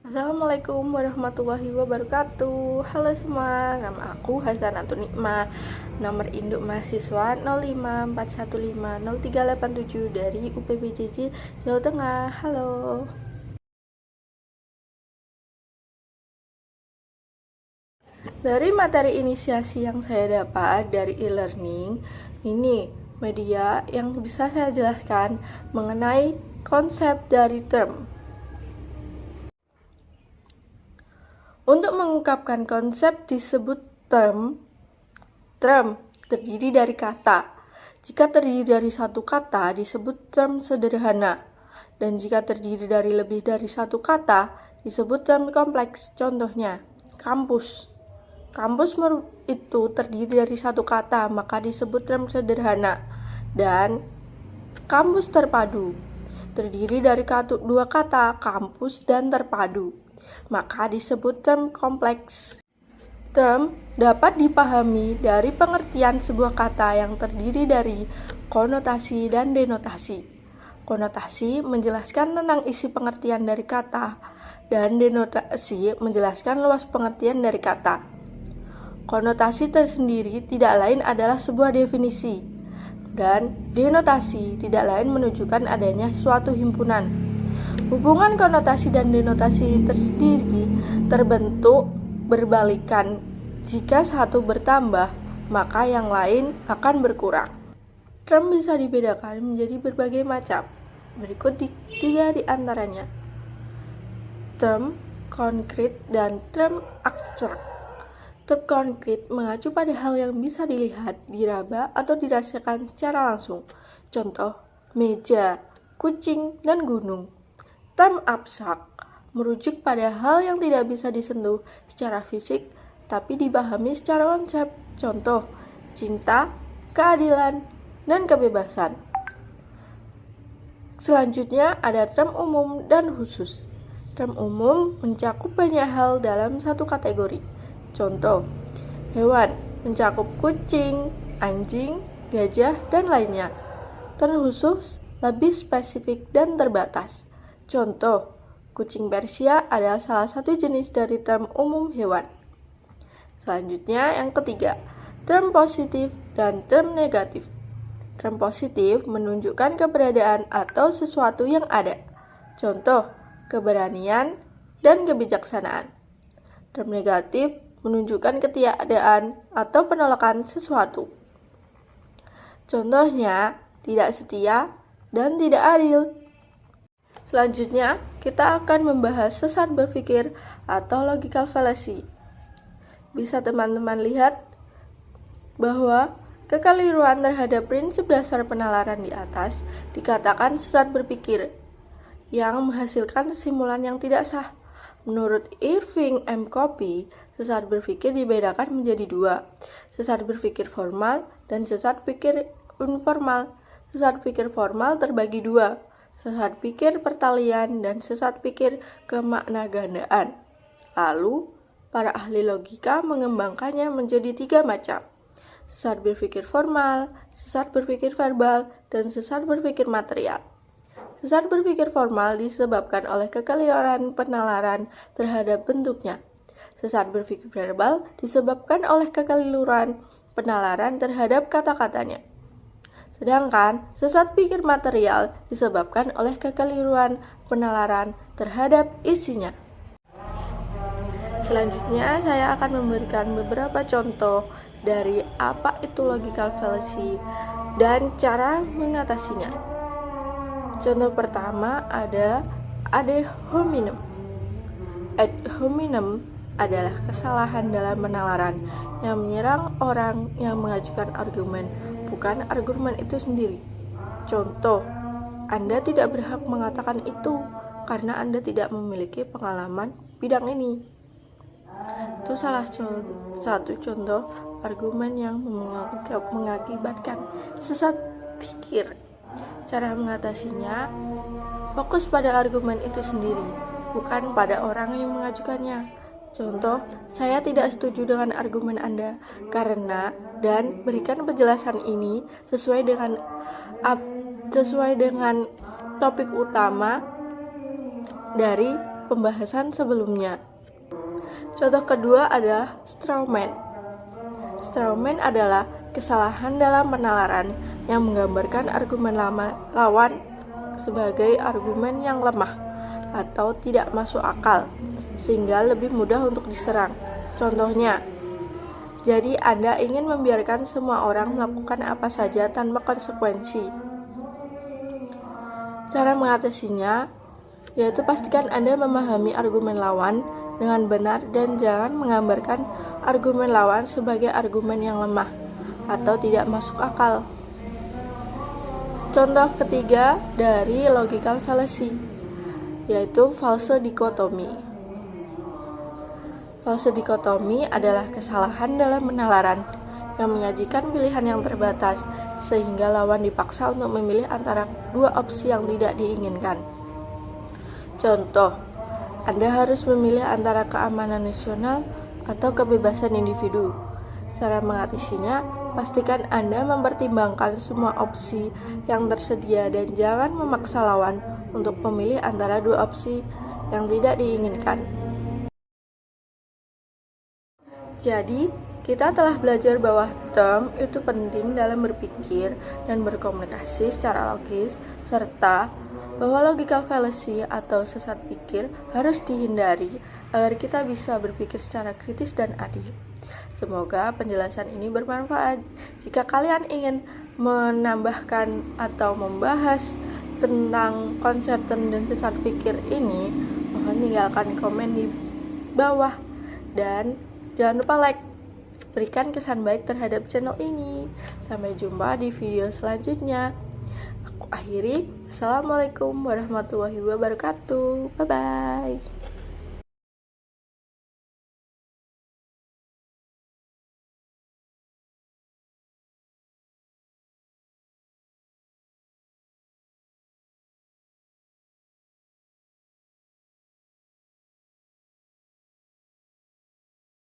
Assalamualaikum warahmatullahi wabarakatuh. Halo semua, nama aku Hasanatun Nikma. Nomor induk mahasiswa 054150387 dari UPBJJ Jawa Tengah. Halo. Dari materi inisiasi yang saya dapat dari e-learning, ini media yang bisa saya jelaskan mengenai konsep dari term. Untuk mengungkapkan konsep disebut term. Term terdiri dari kata. Jika terdiri dari satu kata disebut term sederhana. Dan jika terdiri dari lebih dari satu kata disebut term kompleks. Contohnya, kampus. Kampus itu terdiri dari satu kata, maka disebut term sederhana. Dan kampus terpadu terdiri dari dua kata, kampus dan terpadu, maka disebut term kompleks. Term dapat dipahami dari pengertian sebuah kata yang terdiri dari konotasi dan denotasi. Konotasi menjelaskan tentang isi pengertian dari kata, dan denotasi menjelaskan luas pengertian dari kata. Konotasi tersendiri tidak lain adalah sebuah definisi, dan denotasi tidak lain menunjukkan adanya suatu himpunan. Hubungan konotasi dan denotasi tersendiri terbentuk berbalikan. Jika satu bertambah, maka yang lain akan berkurang. Term bisa dibedakan menjadi berbagai macam. Berikut tiga di antaranya. Term konkret dan term abstrak. Term konkret mengacu pada hal yang bisa dilihat, diraba, atau dirasakan secara langsung. Contoh, meja, kucing, dan gunung. Term abstrak merujuk pada hal yang tidak bisa disentuh secara fisik, tapi dipahami secara konsep. Contoh, cinta, keadilan, dan kebebasan. Selanjutnya ada term umum dan khusus. Term umum mencakup banyak hal dalam satu kategori. Contoh, hewan mencakup kucing, anjing, gajah, dan lainnya. Term khusus lebih spesifik dan terbatas. Contoh, kucing Persia adalah salah satu jenis dari term umum hewan. Selanjutnya yang ketiga, term positif dan term negatif. Term positif menunjukkan keberadaan atau sesuatu yang ada. Contoh, keberanian dan kebijaksanaan. Term negatif menunjukkan ketiadaan atau penolakan sesuatu. Contohnya, tidak setia dan tidak adil. Selanjutnya, kita akan membahas sesat berpikir atau logical fallacy. Bisa teman-teman lihat bahwa kekeliruan terhadap prinsip dasar penalaran di atas dikatakan sesat berpikir yang menghasilkan kesimpulan yang tidak sah. Menurut Irving M. Copy, sesat berpikir dibedakan menjadi dua, sesat berpikir formal dan sesat pikir informal. Sesat pikir formal terbagi dua, sesat pikir pertalian dan sesat pikir kemaknagandaan. Lalu, para ahli logika mengembangkannya menjadi tiga macam: sesat berpikir formal, sesat berpikir verbal, dan sesat berpikir material. Sesat berpikir formal disebabkan oleh kekeliruan penalaran terhadap bentuknya. Sesat berpikir verbal disebabkan oleh kekeliruan penalaran terhadap kata-katanya. Sedangkan sesat pikir material disebabkan oleh kekeliruan penalaran terhadap isinya. Selanjutnya saya akan memberikan beberapa contoh dari apa itu logical fallacy dan cara mengatasinya. Contoh pertama ada ad hominem. Ad hominem adalah kesalahan dalam penalaran yang menyerang orang yang mengajukan argumen, bukan argumen itu sendiri. Contoh, Anda tidak berhak mengatakan itu karena Anda tidak memiliki pengalaman bidang ini. Itu salah satu contoh argumen yang mengakibatkan sesat pikir. Cara mengatasinya, fokus pada argumen itu sendiri, bukan pada orang yang mengajukannya. Contoh, saya tidak setuju dengan argumen Anda karena, dan berikan penjelasan ini sesuai dengan topik utama dari pembahasan sebelumnya. Contoh kedua adalah straw man. Straw man adalah kesalahan dalam penalaran yang menggambarkan argumen lawan sebagai argumen yang lemah atau tidak masuk akal, sehingga lebih mudah untuk diserang. Contohnya, jadi Anda ingin membiarkan semua orang melakukan apa saja tanpa konsekuensi. Cara mengatasinya yaitu pastikan Anda memahami argumen lawan dengan benar dan jangan menggambarkan argumen lawan sebagai argumen yang lemah atau tidak masuk akal. Contoh ketiga dari logical fallacy yaitu false dikotomi. False dikotomi adalah kesalahan dalam penalaran yang menyajikan pilihan yang terbatas sehingga lawan dipaksa untuk memilih antara dua opsi yang tidak diinginkan. Contoh, Anda harus memilih antara keamanan nasional atau kebebasan individu. Cara mengatasinya, pastikan Anda mempertimbangkan semua opsi yang tersedia dan jangan memaksa lawan untuk memilih antara dua opsi yang tidak diinginkan. Jadi, kita telah belajar bahwa term itu penting dalam berpikir dan berkomunikasi secara logis, serta bahwa logical fallacy atau sesat pikir harus dihindari agar kita bisa berpikir secara kritis dan adil. Semoga penjelasan ini bermanfaat. Jika kalian ingin menambahkan atau membahas tentang konsep term dan sesat pikir ini, mohon tinggalkan komen di bawah dan jangan lupa like. Berikan kesan baik terhadap channel ini. Sampai jumpa di video selanjutnya. Aku akhiri. Assalamualaikum warahmatullahi wabarakatuh. Bye bye.